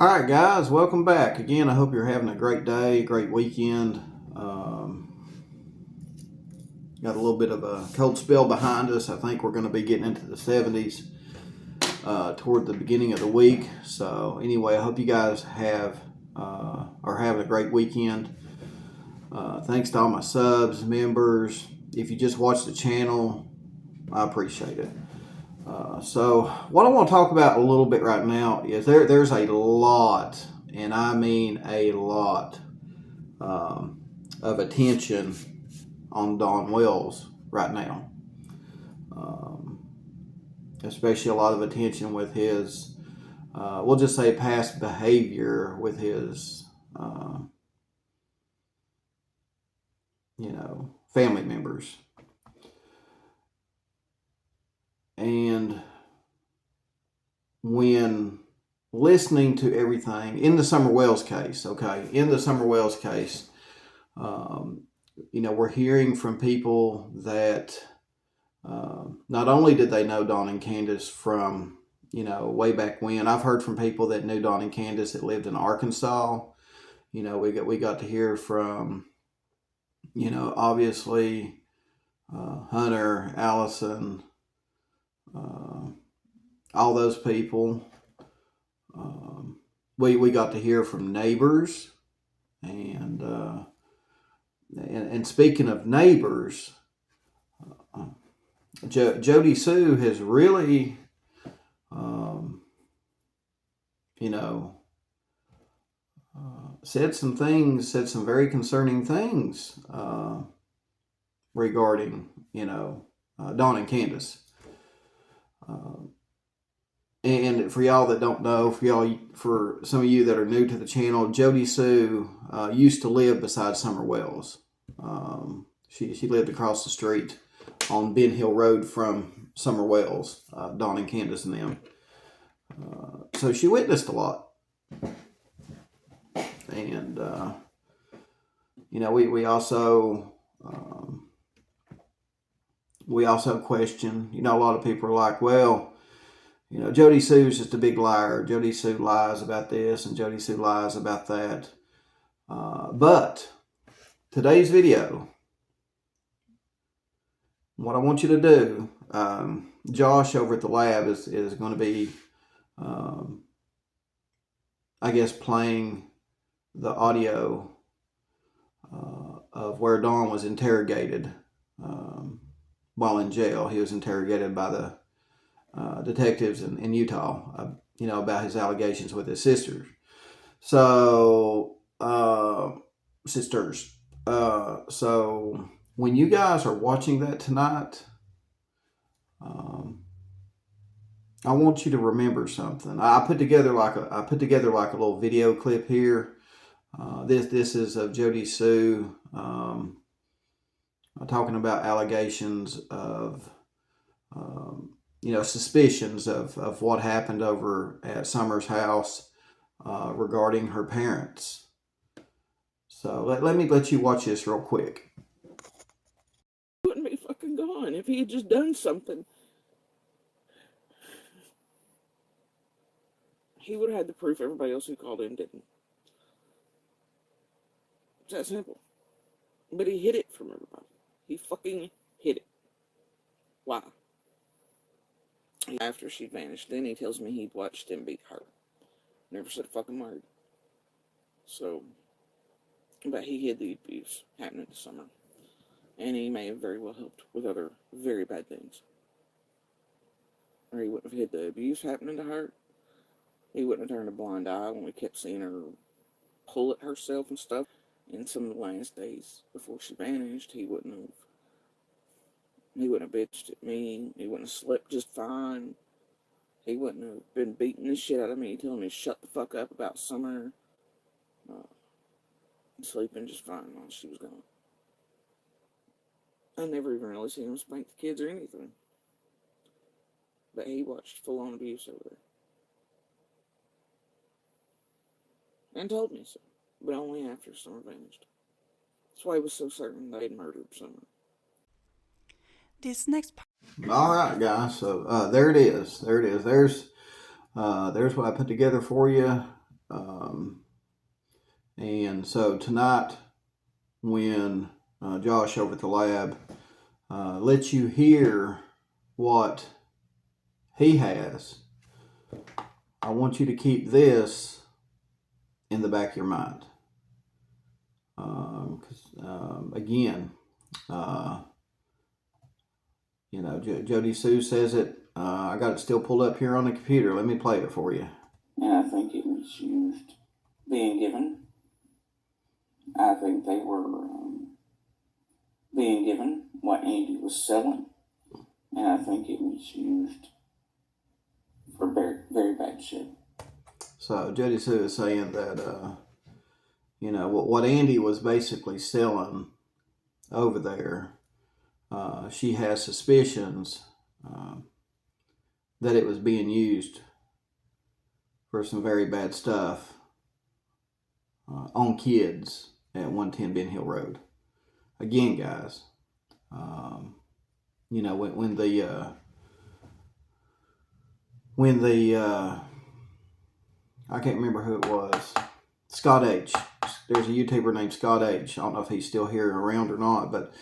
All right, guys, welcome back. Again, I hope you're having a great day, great weekend. Got a little bit of a cold spell behind us. I think we're going to be getting into the 70s toward the beginning of the week. So anyway, I hope you guys are having a great weekend. Thanks to all my subs, members. If you just watch the channel, I appreciate it. So what I want to talk about a little bit right now is there's a lot, and I mean a lot, of attention on Don Wells right now. Especially a lot of attention with his, we'll just say past behavior with his, family members. And when listening to everything in the Summer Wells case, we're hearing from people that not only did they know Don and Candace from, way back when. I've heard from people that knew Don and Candace that lived in Arkansas. We got to hear from, obviously, Hunter, Allison, all those people. We got to hear from neighbors, and speaking of neighbors, JODISUE has really, said some very concerning things regarding, Don and Candace. And for y'all that don't know, for some of you that are new to the channel, JODISUE used to live beside Summer Wells. She lived across the street on Ben Hill Road from Summer Wells, Don and Candace and them. So she witnessed a lot. And, we also question, a lot of people are like, well, JODISUE is just a big liar. JODISUE lies about this and JODISUE lies about that. But today's video, what I want you to do, Josh over at the lab is going to be, playing the audio of where Don was interrogated while in jail. He was interrogated by the detectives in Utah, about his allegations with his sisters. So, so when you guys are watching that tonight, I want you to remember something. I put together like a little video clip here. This is of JODISUE talking about allegations of suspicions of what happened over at Summer's house regarding her parents. So let me let you watch this real quick. He wouldn't be fucking gone if he had just done something. He would have had the proof everybody else who called in didn't. It's that simple. But he hid it from everybody. He fucking hid it. Why? After she vanished, then he tells me he watched him beat her. Never said a fucking word. So, but he hid the abuse happening this summer. And he may have very well helped with other very bad things. Or he wouldn't have hid the abuse happening to her. He wouldn't have turned a blind eye when we kept seeing her pull at herself and stuff. In some of the last days before she vanished, he wouldn't have bitched at me. He wouldn't have slept just fine. He wouldn't have been beating the shit out of me, telling me to shut the fuck up about Summer. Sleeping just fine while she was gone. I never even really seen him spank the kids or anything. But he watched full-on abuse over there. And told me so. But only after Summer vanished. That's why he was so certain they had murdered Summer. This next part. All right, guys. So there it is. There's what I put together for you. And so tonight, when Josh over at the lab lets you hear what he has, I want you to keep this in the back of your mind. Again, JODISUE says it. I got it still pulled up here on the computer. Let me play it for you. And I think it was used being given. I think they were being given what Andy was selling. And I think it was used for very, very bad shit. So JODISUE is saying that, what Andy was basically selling over there, she has suspicions that it was being used for some very bad stuff on kids at 110 Ben Hill Road. Again, guys, when the I can't remember who it was, Scott H. There's a YouTuber named Scott H. I don't know if he's still here around or not, but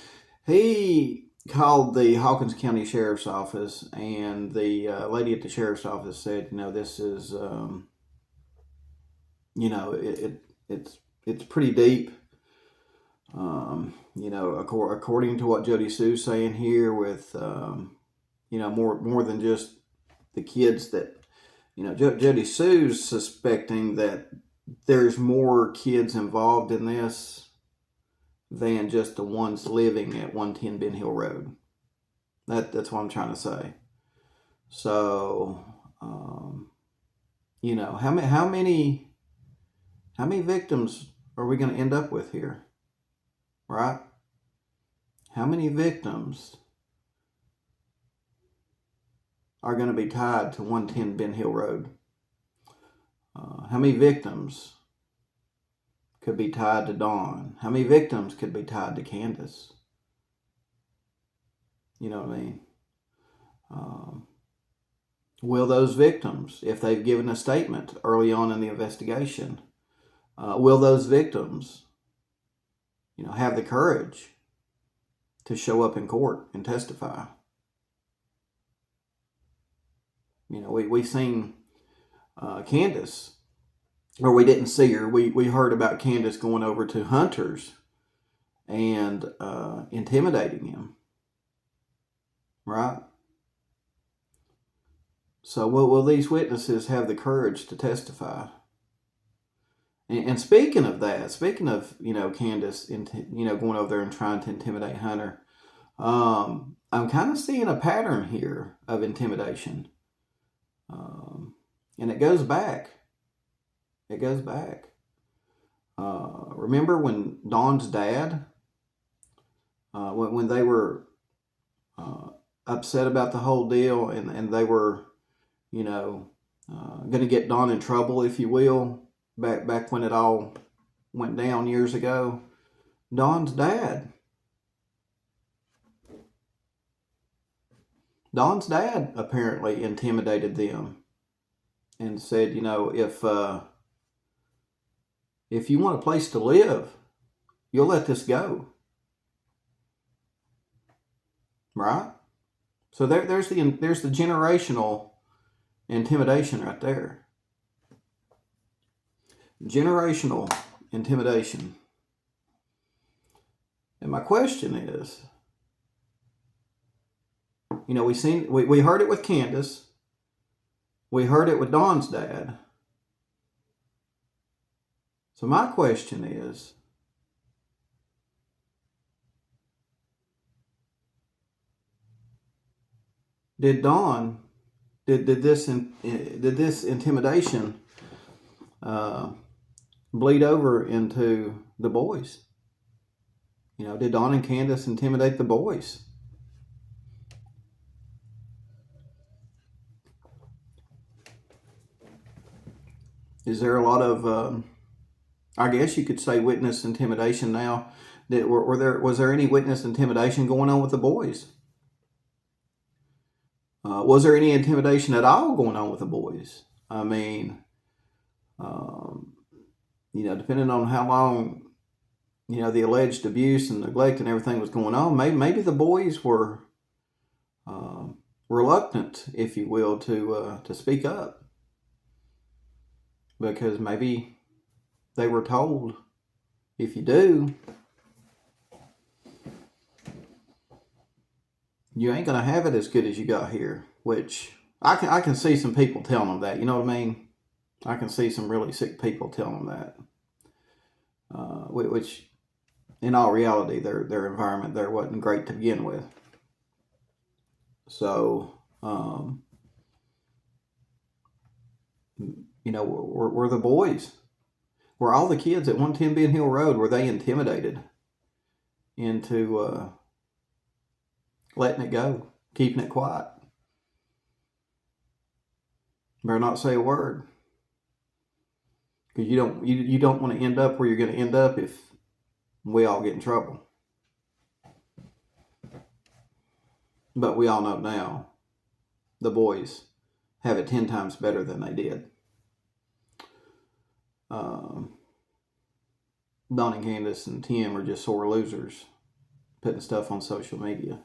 he called the Hawkins County Sheriff's Office, and the lady at the Sheriff's Office said, this is, it's pretty deep. According to what JODISUE's saying here, with more than just the kids that, JODISUE's suspecting that there's more kids involved in this than just the ones living at 110 Ben Hill Road. That's what I'm trying to say. So, how many victims are we going to end up with here? Right? How many victims are going to be tied to 110 Ben Hill Road? How many victims could be tied to Dawn? How many victims could be tied to CANDUS? You know what I mean? Will those victims, if they've given a statement early on in the investigation, will those victims, have the courage to show up in court and testify? We've seen CANDUS, or we didn't see her. We heard about CANDUS going over to Hunter's and intimidating him. Right? So will these witnesses have the courage to testify? And speaking of that, CANDUS, going over there and trying to intimidate Hunter, I'm kind of seeing a pattern here of intimidation. And it goes back. Remember when Dawn's dad, when they were upset about the whole deal, and they were, going to get Dawn in trouble, if you will, back when it all went down years ago. Dawn's dad apparently intimidated them and said, if you want a place to live, you'll let this go. Right? So there's the generational intimidation right there. Generational intimidation. And my question is, we heard it with CANDUS. We heard it with Dawn's dad. So my question is, did this intimidation bleed over into the boys? Did Dawn and CANDUS intimidate the boys? Is there a lot of, I guess you could say, witness intimidation now? Was there any witness intimidation going on with the boys? Was there any intimidation at all going on with the boys? I mean, depending on how long, the alleged abuse and neglect and everything was going on, maybe the boys were reluctant, if you will, to speak up, because maybe they were told, if you do, you ain't gonna have it as good as you got here. Which I can see some people telling them that. You know what I mean? I can see some really sick people telling them that. Which, in all reality, their environment there wasn't great to begin with. So, were the boys, were all the kids at 110 Ben Hill Road, were they intimidated into letting it go, keeping it quiet? Better not say a word, because you don't want to end up where you're going to end up if we all get in trouble. But we all know now, the boys have it 10 times better than they did. Don and Candace and Tim are just sore losers putting stuff on social media.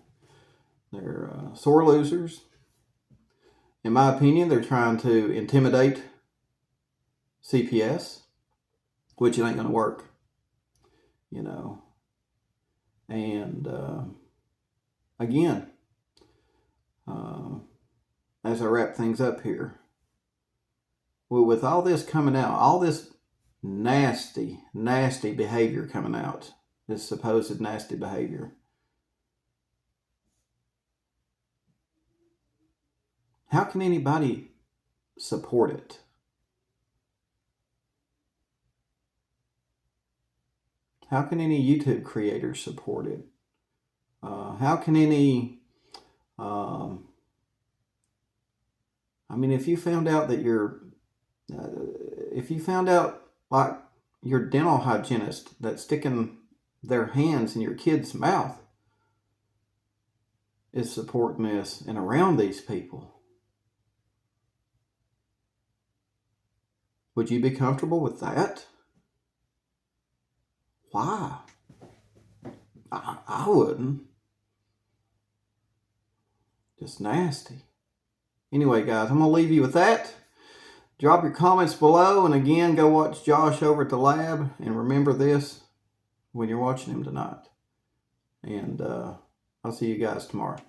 They're sore losers. In my opinion, they're trying to intimidate CPS, which it ain't going to work. And again, as I wrap things up here, with all this coming out, all this nasty behavior coming out, this supposed nasty behavior, how can anybody support it? How can any YouTube creators support it? How can any, if you found out that like your dental hygienist that's sticking their hands in your kid's mouth is supporting this and around these people, would you be comfortable with that? Why? I wouldn't. Just nasty. Anyway, guys, I'm going to leave you with that. Drop your comments below, and again, go watch Josh over at the lab, and remember this when you're watching him tonight. And I'll see you guys tomorrow.